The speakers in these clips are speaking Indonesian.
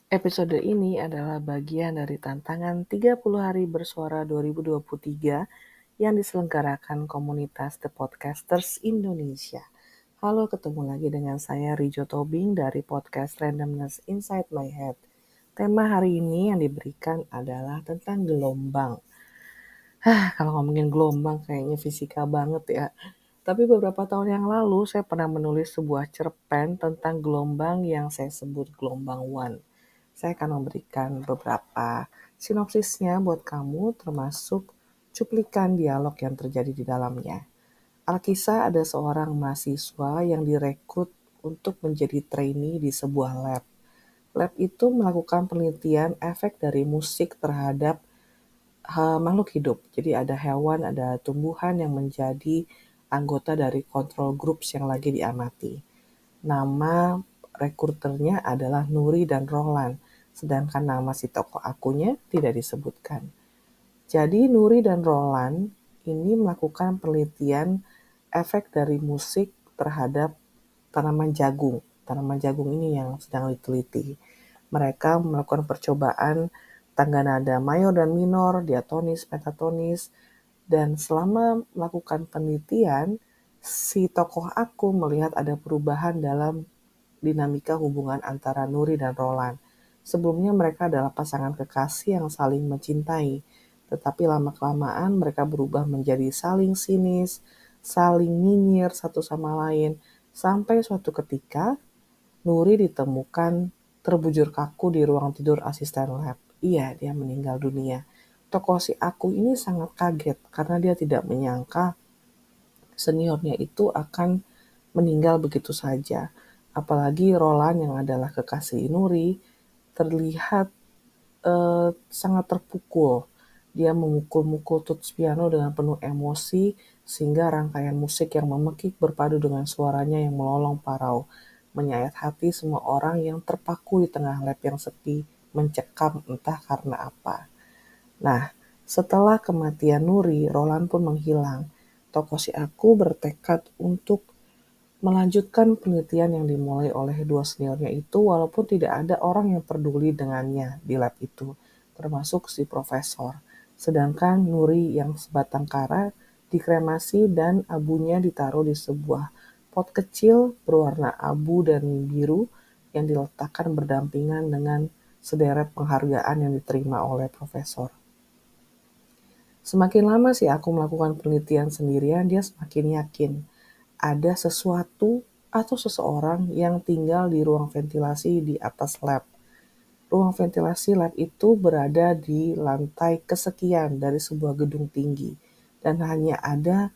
Episode ini adalah bagian dari tantangan 30 hari bersuara 2023 yang diselenggarakan komunitas The Podcasters Indonesia. Halo, ketemu lagi dengan saya Rijo Tobing dari podcast Randomness Inside My Head. Tema hari ini yang diberikan adalah tentang gelombang. Kalau ngomongin gelombang kayaknya fisika banget ya. Tapi beberapa tahun yang lalu saya pernah menulis sebuah cerpen tentang gelombang yang saya sebut gelombang one. Saya akan memberikan beberapa sinopsisnya buat kamu, termasuk cuplikan dialog yang terjadi di dalamnya. Alkisah ada seorang mahasiswa yang direkrut untuk menjadi trainee di sebuah lab. Lab itu melakukan penelitian efek dari musik terhadap makhluk hidup. Jadi ada hewan, ada tumbuhan yang menjadi anggota dari control groups yang lagi diamati. Nama rekruternya adalah Nuri dan Rohlan, sedangkan nama si tokoh akunya tidak disebutkan. Jadi Nuri dan Rohlan ini melakukan penelitian efek dari musik terhadap tanaman jagung. Tanaman jagung ini yang sedang diteliti. Mereka melakukan percobaan tangga nada mayor dan minor, diatonis, pentatonis, dan selama melakukan penelitian, si tokoh aku melihat ada perubahan dalam dinamika hubungan antara Nuri dan Roland. Sebelumnya mereka adalah pasangan kekasih yang saling mencintai, tetapi lama-kelamaan mereka berubah menjadi saling sinis, saling nyinyir satu sama lain, sampai suatu ketika Nuri ditemukan terbujur kaku di ruang tidur asisten lab. Iya, dia meninggal dunia. Tokoh si aku ini sangat kaget karena dia tidak menyangka seniornya itu akan meninggal begitu saja. Apalagi Roland yang adalah kekasih Nuri terlihat sangat terpukul. Dia memukul-mukul tuts piano dengan penuh emosi sehingga rangkaian musik yang memekik berpadu dengan suaranya yang melolong parau, menyayat hati semua orang yang terpaku di tengah lab yang sepi, mencekam entah karena apa. Nah, setelah kematian Nuri, Roland pun menghilang. Tokoh si aku bertekad untuk melanjutkan penelitian yang dimulai oleh dua seniornya itu walaupun tidak ada orang yang peduli dengannya di lab itu, termasuk si profesor. Sedangkan Nuri yang sebatang kara dikremasi dan abunya ditaruh di sebuah pot kecil berwarna abu dan biru yang diletakkan berdampingan dengan sederet penghargaan yang diterima oleh profesor. Semakin lama sih aku melakukan penelitian sendirian, dia semakin yakin ada sesuatu atau seseorang yang tinggal di ruang ventilasi di atas lab. Ruang ventilasi lab itu berada di lantai kesekian dari sebuah gedung tinggi dan hanya ada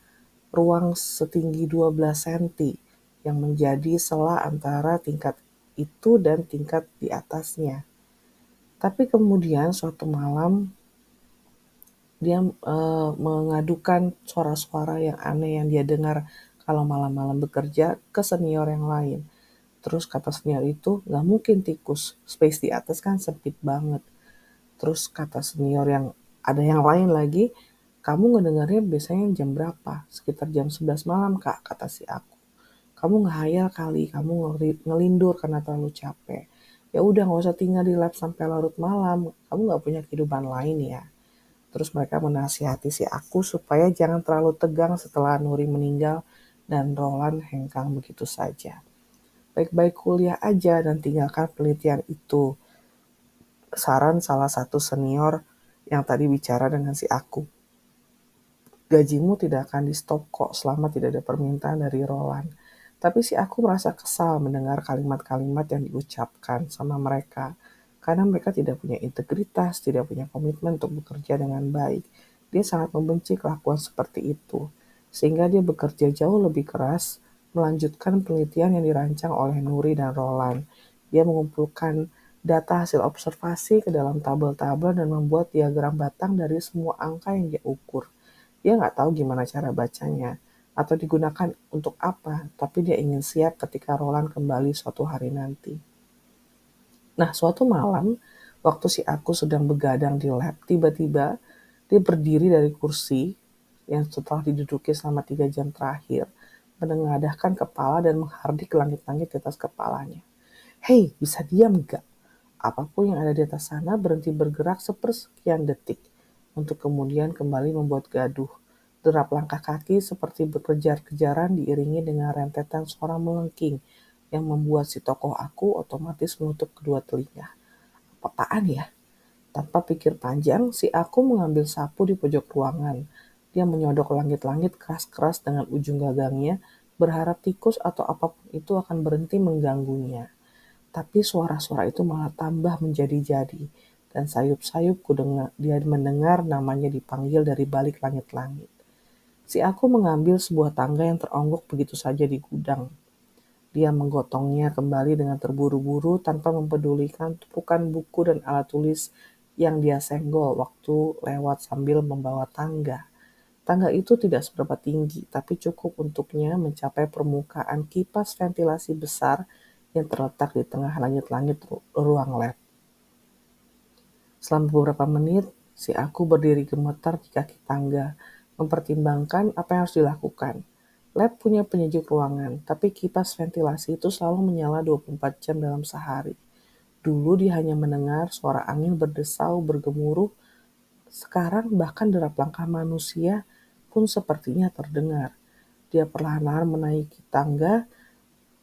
ruang setinggi 12 cm yang menjadi sela antara tingkat itu dan tingkat di atasnya. Tapi kemudian suatu malam dia mengadukan suara-suara yang aneh yang dia dengar kalau malam-malam bekerja ke senior yang lain. Terus kata senior itu, nggak mungkin tikus, space di atas kan sempit banget. Terus kata senior yang ada yang lain lagi, kamu ngedengarnya biasanya jam berapa? Sekitar jam 11 malam kak, kata si aku. Kamu ngehayal kali, kamu ngelindur karena terlalu capek. Ya udah nggak usah tinggal di lab sampai larut malam, kamu nggak punya kehidupan lain ya. Terus mereka menasihati si aku supaya jangan terlalu tegang setelah Nuri meninggal dan Roland hengkang begitu saja. Baik-baik kuliah aja dan tinggalkan penelitian itu. Saran salah satu senior yang tadi bicara dengan si aku. Gajimu tidak akan di stop kok selama tidak ada permintaan dari Roland. Tapi si aku merasa kesal mendengar kalimat-kalimat yang diucapkan sama mereka. Karena mereka tidak punya integritas, tidak punya komitmen untuk bekerja dengan baik. Dia sangat membenci kelakuan seperti itu. Sehingga dia bekerja jauh lebih keras melanjutkan penelitian yang dirancang oleh Nuri dan Roland. Dia mengumpulkan data hasil observasi ke dalam tabel-tabel dan membuat diagram batang dari semua angka yang dia ukur. Dia nggak tahu gimana cara bacanya atau digunakan untuk apa, tapi dia ingin siap ketika Roland kembali suatu hari nanti. Nah, suatu malam, waktu si aku sedang begadang di lab, tiba-tiba dia berdiri dari kursi yang setelah diduduki selama 3 jam terakhir, menengadahkan kepala dan menghardik langit-langit di atas kepalanya. Hei, bisa diam gak? Apapun yang ada di atas sana berhenti bergerak sepersekian detik untuk kemudian kembali membuat gaduh. Derap langkah kaki seperti berkejar-kejaran diiringi dengan rentetan suara melengking yang membuat si tokoh aku otomatis menutup kedua telinga. Apaan ya? Tanpa pikir panjang, si aku mengambil sapu di pojok ruangan. Dia menyodok langit-langit keras-keras dengan ujung gagangnya, berharap tikus atau apapun itu akan berhenti mengganggunya. Tapi suara-suara itu malah tambah menjadi-jadi, dan sayup-sayup dia mendengar namanya dipanggil dari balik langit-langit. Si aku mengambil sebuah tangga yang teronggok begitu saja di gudang. Dia menggotongnya kembali dengan terburu-buru tanpa mempedulikan tumpukan buku dan alat tulis yang dia senggol waktu lewat sambil membawa tangga. Tangga itu tidak seberapa tinggi, tapi cukup untuknya mencapai permukaan kipas ventilasi besar yang terletak di tengah langit-langit ruang lab. Selama beberapa menit, si aku berdiri gemetar di kaki tangga, mempertimbangkan apa yang harus dilakukan. Lab punya penyejuk ruangan, tapi kipas ventilasi itu selalu menyala 24 jam dalam sehari. Dulu dia hanya mendengar suara angin berdesau bergemuruh, sekarang bahkan derap langkah manusia pun sepertinya terdengar. Dia perlahan-lahan menaiki tangga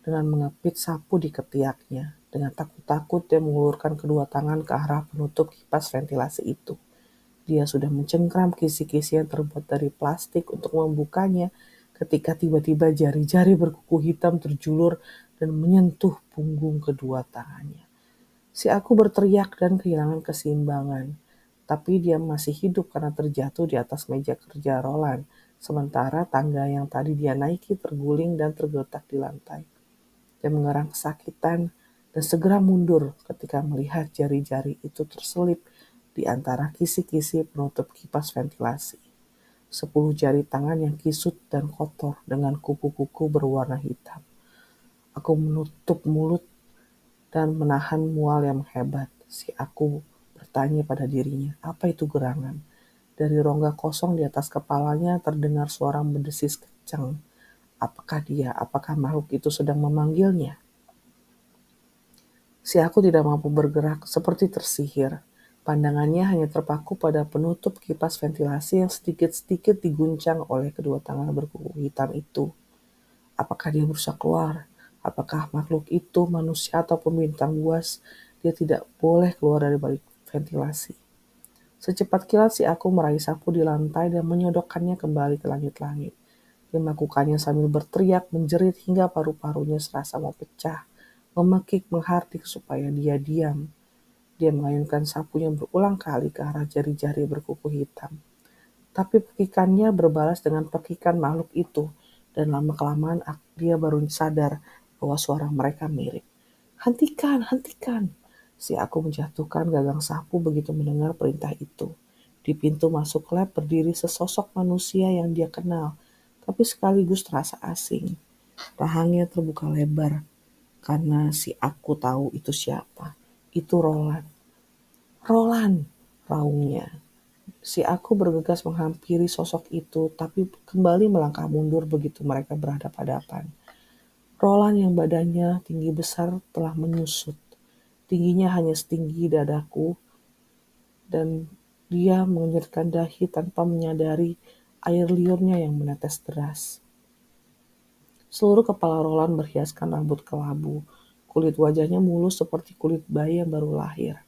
dengan mengepit sapu di ketiaknya. Dengan takut-takut dia mengulurkan kedua tangan ke arah penutup kipas ventilasi itu. Dia sudah mencengkram kisi-kisi yang terbuat dari plastik untuk membukanya ketika tiba-tiba jari-jari berkuku hitam terjulur dan menyentuh punggung kedua tangannya. Si aku berteriak dan kehilangan keseimbangan. Tapi dia masih hidup karena terjatuh di atas meja kerja Roland, sementara tangga yang tadi dia naiki terguling dan tergeletak di lantai. Dia mengerang kesakitan dan segera mundur ketika melihat jari-jari itu terselip di antara kisi-kisi penutup kipas ventilasi. 10 jari tangan yang kisut dan kotor dengan kuku-kuku berwarna hitam. Aku menutup mulut dan menahan mual yang hebat. Si aku bertanya pada dirinya, apa itu gerangan? Dari rongga kosong di atas kepalanya terdengar suara mendesis kencang. Apakah makhluk itu sedang memanggilnya? Si aku tidak mampu bergerak, seperti tersihir. Pandangannya hanya terpaku pada penutup kipas ventilasi yang sedikit-sedikit diguncang oleh kedua tangan berkuku hitam itu. Apakah dia berusaha keluar? Apakah makhluk itu manusia atau bintang buas? Dia tidak boleh keluar dari balik ventilasi. Secepat kilat si aku meraih sapu di lantai dan menyodokkannya kembali ke langit-langit. Dia melakukannya sambil berteriak, menjerit hingga paru-parunya serasa mau pecah, memekik, menghardik supaya dia diam. Dia mengayunkan sapunya berulang kali ke arah jari-jari berkuku hitam. Tapi pekikannya berbalas dengan pekikan makhluk itu, dan lama-kelamaan dia baru sadar bahwa suara mereka mirip. Hentikan, hentikan! Si aku menjatuhkan gagang sapu begitu mendengar perintah itu. Di pintu masuk lab berdiri sesosok manusia yang dia kenal, tapi sekaligus terasa asing. Rahangnya terbuka lebar, karena si aku tahu itu siapa. Itu Roland. Roland, raungnya. Si aku bergegas menghampiri sosok itu, tapi kembali melangkah mundur begitu mereka berhadapan-hadapan. Roland yang badannya tinggi besar telah menyusut. Tingginya hanya setinggi dadaku, dan dia mengerutkan dahi tanpa menyadari air liurnya yang menetes deras. Seluruh kepala Roland berhiaskan rambut kelabu. Kulit wajahnya mulus seperti kulit bayi yang baru lahir.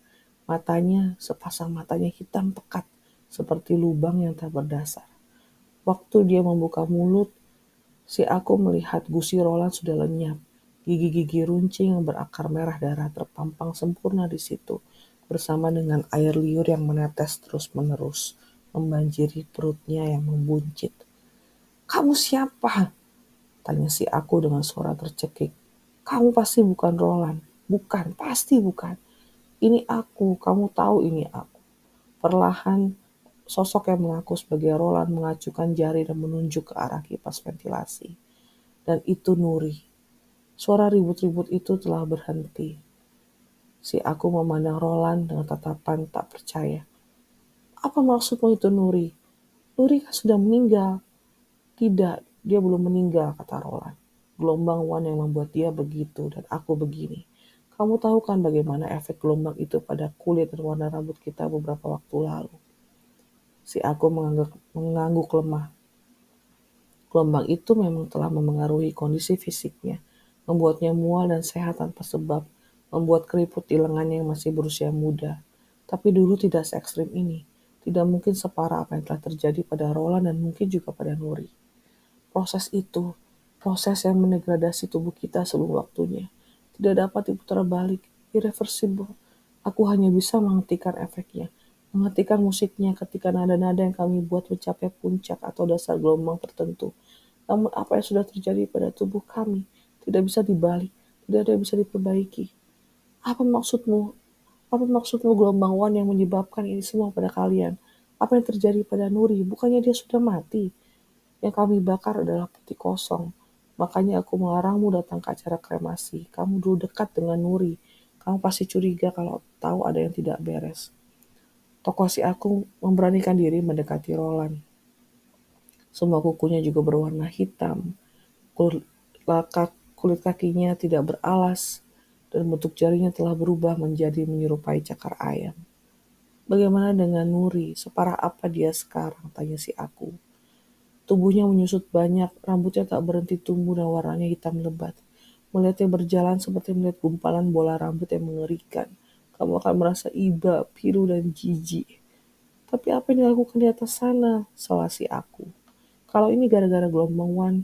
Sepasang matanya hitam pekat, seperti lubang yang tak berdasar. Waktu dia membuka mulut, si aku melihat gusi Roland sudah lenyap. Gigi-gigi runcing yang berakar merah darah terpampang sempurna di situ, bersama dengan air liur yang menetes terus-menerus, membanjiri perutnya yang membuncit. "Kamu siapa?" tanya si aku dengan suara tercekik. "Kamu pasti bukan Roland." "Bukan, pasti bukan. Ini aku, kamu tahu ini aku." Perlahan, sosok yang mengaku sebagai Roland mengacukan jari dan menunjuk ke arah kipas ventilasi. Dan itu Nuri. Suara ribut-ribut itu telah berhenti. Si aku memandang Roland dengan tatapan tak percaya. "Apa maksudmu itu Nuri? Nuri kan sudah meninggal." "Tidak, dia belum meninggal," kata Roland. "Gelombang Wan yang membuat dia begitu dan aku begini. Kamu tahu kan bagaimana efek gelombang itu pada kulit dan warna rambut kita beberapa waktu lalu? Si aku mengangguk lemah. Gelombang itu memang telah memengaruhi kondisi fisiknya, membuatnya mual dan sehat tanpa sebab, membuat keriput di lengannya yang masih berusia muda. Tapi dulu tidak se-ekstrim ini. Tidak mungkin separah apa yang telah terjadi pada Roland dan mungkin juga pada Nuri. Proses itu, proses yang mendegradasi tubuh kita sebelum waktunya, tidak dapat diputar balik, irreversible. Aku hanya bisa menghentikan efeknya, menghentikan musiknya ketika nada-nada yang kami buat mencapai puncak atau dasar gelombang tertentu. Namun apa yang sudah terjadi pada tubuh kami tidak bisa dibalik, tidak ada yang bisa diperbaiki. Apa maksudmu? Apa maksudmu gelombang Wan yang menyebabkan ini semua pada kalian? Apa yang terjadi pada Nuri? Bukannya dia sudah mati? Yang kami bakar adalah peti kosong. Makanya aku melarangmu datang ke acara kremasi. Kamu dulu dekat dengan Nuri. Kamu pasti curiga kalau tahu ada yang tidak beres. Tokoh si aku memberanikan diri mendekati Roland. Semua kukunya juga berwarna hitam. Kulit kakinya tidak beralas. Dan bentuk jarinya telah berubah menjadi menyerupai cakar ayam. Bagaimana dengan Nuri? Separah apa dia sekarang? Tanya si aku. Tubuhnya menyusut banyak, rambutnya tak berhenti tumbuh dan warnanya hitam lebat. Melihatnya berjalan seperti melihat gumpalan bola rambut yang mengerikan. Kamu akan merasa iba, pilu, dan jijik. Tapi apa yang dilakukan di atas sana? Selasi aku. Kalau ini gara-gara gelombang Wan,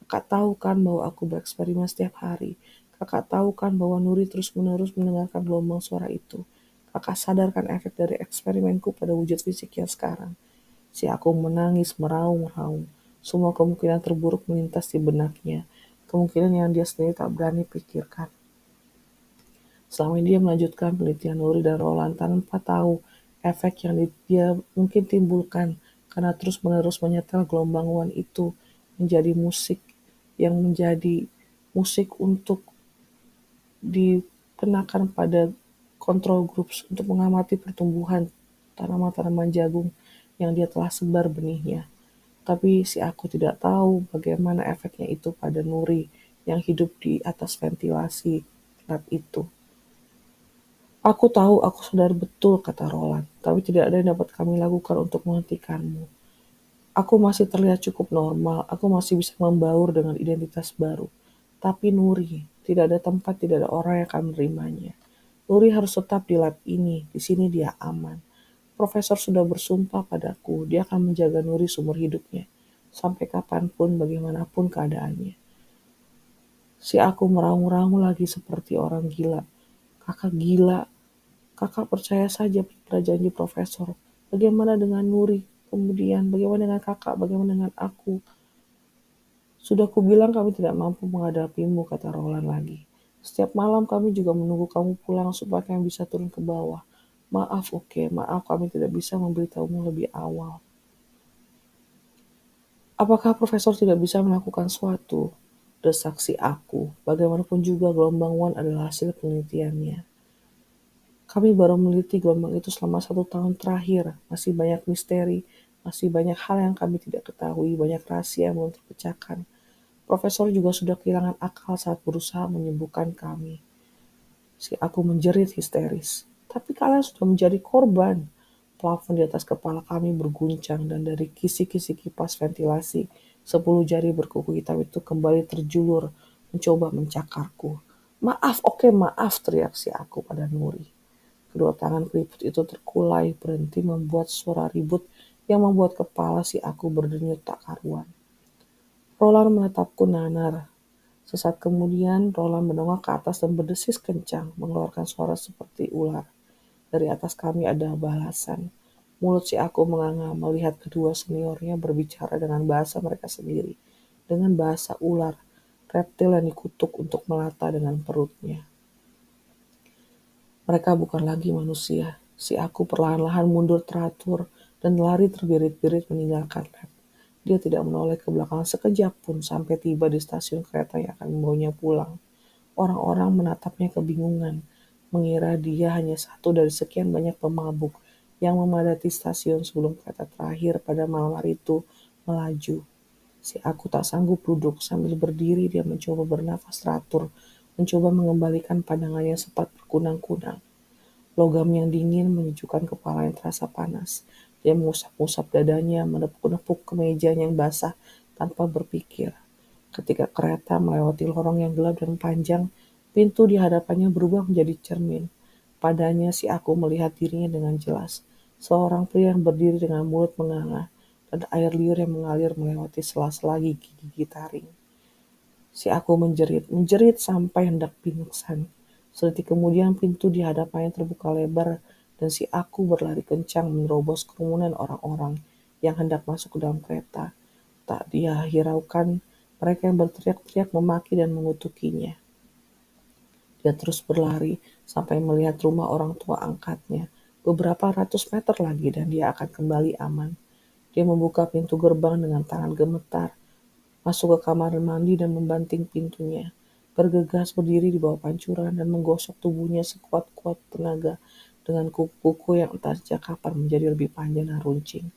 kakak tahu kan bahwa aku bereksperimen setiap hari. Kakak tahu kan bahwa Nuri terus-menerus mendengarkan gelombang suara itu. Kakak sadarkan efek dari eksperimenku pada wujud fisik yang sekarang. Si aku menangis meraung-raung. Semua kemungkinan terburuk melintas di benaknya. Kemungkinan yang dia sendiri tak berani pikirkan. Selama ini dia melanjutkan penelitian Nuri dan Roland tanpa tahu efek yang dia mungkin timbulkan karena terus-menerus menyetel gelombang Wan itu menjadi musik yang menjadi musik untuk dikenakan pada control groups untuk mengamati pertumbuhan tanaman-tanaman jagung yang dia telah sebar benihnya. Tapi si aku tidak tahu bagaimana efeknya itu pada Nuri yang hidup di atas ventilasi lab itu. Aku tahu, aku sadar betul, kata Roland, tapi tidak ada yang dapat kami lakukan untuk menghentikanmu. Aku masih terlihat cukup normal, aku masih bisa membaur dengan identitas baru. Tapi Nuri, tidak ada tempat, tidak ada orang yang akan menerimanya. Nuri harus tetap di lab ini, di sini dia aman. Profesor sudah bersumpah padaku, dia akan menjaga Nuri seumur hidupnya. Sampai kapanpun, bagaimanapun keadaannya. Si aku meraung-raung lagi seperti orang gila. Kakak gila, kakak percaya saja pada janji profesor. Bagaimana dengan Nuri? Kemudian, bagaimana dengan kakak? Bagaimana dengan aku? Sudah kubilang kami tidak mampu menghadapimu, kata Roland lagi. Setiap malam kami juga menunggu kamu pulang supaya kami bisa turun ke bawah. Maaf, oke, maaf kami tidak bisa memberitahumu lebih awal. Apakah profesor tidak bisa melakukan suatu? Desak si aku. Bagaimanapun juga gelombang Wan adalah hasil penelitiannya. Kami baru meneliti gelombang itu selama 1 tahun terakhir. Masih banyak misteri, masih banyak hal yang kami tidak ketahui, banyak rahasia yang belum terpecahkan. Profesor juga sudah kehilangan akal saat berusaha menyembuhkan kami. Si aku menjerit histeris. Tapi kalian sudah menjadi korban. Plafon di atas kepala kami berguncang dan dari kisi-kisi kipas ventilasi, 10 jari berkuku hitam itu kembali terjulur, mencoba mencakarku. Maaf, oke, maaf, teriak si aku pada Nuri. Kedua tangan keriput itu terkulai, berhenti membuat suara ribut yang membuat kepala si aku berdenyut tak karuan. Roland menatapku nanar. Sesaat kemudian, Roland menongak ke atas dan berdesis kencang, mengeluarkan suara seperti ular. Dari atas kami ada balasan. Mulut si aku menganga melihat kedua seniornya berbicara dengan bahasa mereka sendiri. Dengan bahasa ular, reptil yang dikutuk untuk melata dengan perutnya. Mereka bukan lagi manusia. Si aku perlahan-lahan mundur teratur dan lari terbirit-birit meninggalkan lab. Dia tidak menoleh ke belakang sekejap pun sampai tiba di stasiun kereta yang akan membawanya pulang. Orang-orang menatapnya kebingungan, mengira dia hanya satu dari sekian banyak pemabuk yang memadati stasiun sebelum kereta terakhir pada malam hari itu melaju. Si aku tak sanggup duduk, sambil berdiri dia mencoba bernafas teratur, mencoba mengembalikan pandangannya sempat berkunang-kunang. Logam yang dingin menyejukkan kepala yang terasa panas. Dia mengusap-usap dadanya, menepuk-nepuk kemejanya yang basah tanpa berpikir. Ketika kereta melewati lorong yang gelap dan panjang, pintu di hadapannya berubah menjadi cermin. Padanya si aku melihat dirinya dengan jelas. Seorang pria yang berdiri dengan mulut menganga dan air liur yang mengalir melewati sela-sela gigi-gigi taring. Si aku menjerit sampai hendak pingsan. Sedetik kemudian pintu di hadapannya terbuka lebar dan si aku berlari kencang menerobos kerumunan orang-orang yang hendak masuk ke dalam kereta. Tak dia hiraukan mereka yang berteriak-teriak memaki dan mengutukinya. Dia terus berlari sampai melihat rumah orang tua angkatnya. Beberapa ratus meter lagi dan dia akan kembali aman. Dia membuka pintu gerbang dengan tangan gemetar, masuk ke kamar mandi dan membanting pintunya. Bergegas berdiri di bawah pancuran dan menggosok tubuhnya sekuat-kuat tenaga dengan kuku-kuku yang entah sejak kapan menjadi lebih panjang dan runcing.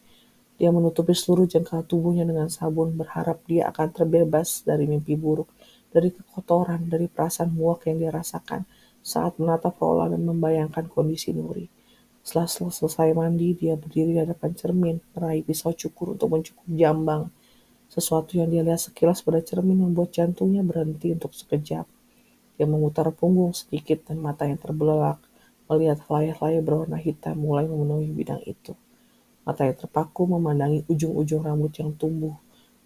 Dia menutupi seluruh jengkal tubuhnya dengan sabun, berharap dia akan terbebas dari mimpi buruk, dari kekotoran, dari perasaan muak yang dia rasakan saat menatap Rola dan membayangkan kondisi Nuri. Setelah selesai mandi, dia berdiri di hadapan cermin, meraih pisau cukur untuk mencukur jambang. Sesuatu yang dia lihat sekilas pada cermin membuat jantungnya berhenti untuk sekejap. Dia memutar punggung sedikit dan matanya terbelalak melihat helai-helai berwarna hitam mulai memenuhi bidang itu. Matanya terpaku memandangi ujung-ujung rambut yang tumbuh.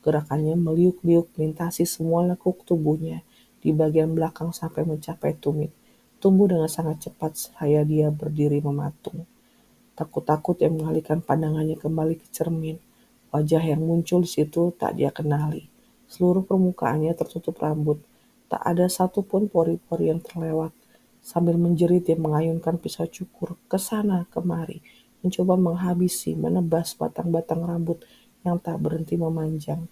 Gerakannya meliuk-liuk melintasi semua lekuk tubuhnya di bagian belakang sampai mencapai tumit. Tumbuh dengan sangat cepat seraya dia berdiri mematung. Takut-takut dia mengalihkan pandangannya kembali ke cermin. Wajah yang muncul di situ tak dia kenali. Seluruh permukaannya tertutup rambut. Tak ada satupun pori-pori yang terlewat. Sambil menjerit dia mengayunkan pisau cukur ke sana kemari, mencoba menghabisi, menebas batang-batang rambut yang tak berhenti memanjang.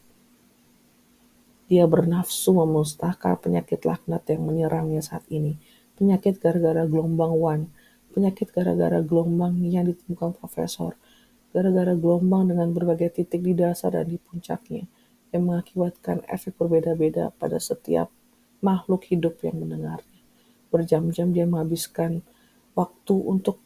Dia bernafsu memusnahkan penyakit laknat yang menyerangnya saat ini. Penyakit gara-gara gelombang One. Penyakit gara-gara gelombang yang ditemukan profesor. Gara-gara gelombang dengan berbagai titik di dasar dan di puncaknya. Yang mengakibatkan efek berbeda-beda pada setiap makhluk hidup yang mendengarnya. Berjam-jam dia menghabiskan waktu untuk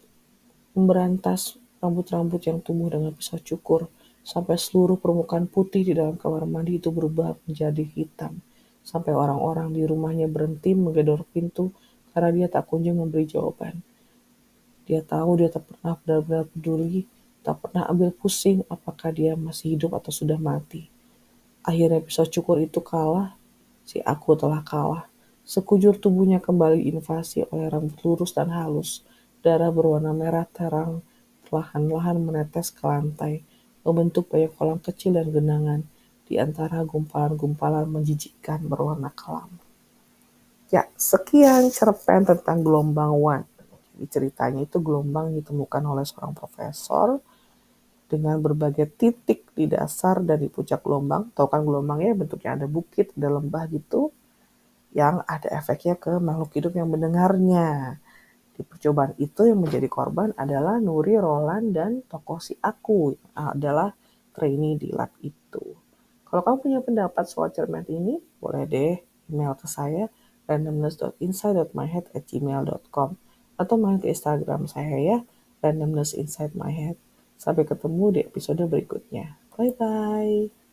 memberantas rambut-rambut yang tumbuh dengan pisau cukur, sampai seluruh permukaan putih di dalam kamar mandi itu berubah menjadi hitam. Sampai orang-orang di rumahnya berhenti menggedor pintu karena dia tak kunjung memberi jawaban. Dia tahu dia tak pernah benar-benar peduli, tak pernah ambil pusing apakah dia masih hidup atau sudah mati. Akhirnya pisau cukur itu kalah, si aku telah kalah. Sekujur tubuhnya kembali invasi oleh rambut lurus dan halus. Darah berwarna merah terang perlahan-lahan menetes ke lantai, membentuk banyak kolam kecil dan genangan di antara gumpalan-gumpalan menjijikkan berwarna kelam. Ya, sekian cerpen tentang gelombang One. Jadi ceritanya itu gelombang ditemukan oleh seorang profesor dengan berbagai titik di dasar dan di puncak gelombang. Tahu kan gelombangnya bentuknya ada bukit, ada lembah gitu, yang ada efeknya ke makhluk hidup yang mendengarnya. Di percobaan itu yang menjadi korban adalah Nuri, Roland, dan tokoh si Aku yang adalah trainee di lab itu. Kalau kamu punya pendapat soal cerpen ini, boleh deh email ke saya randomness.inside.myhead@gmail.com atau main ke Instagram saya ya, randomnessinside_myhead. Sampai ketemu di episode berikutnya. Bye bye.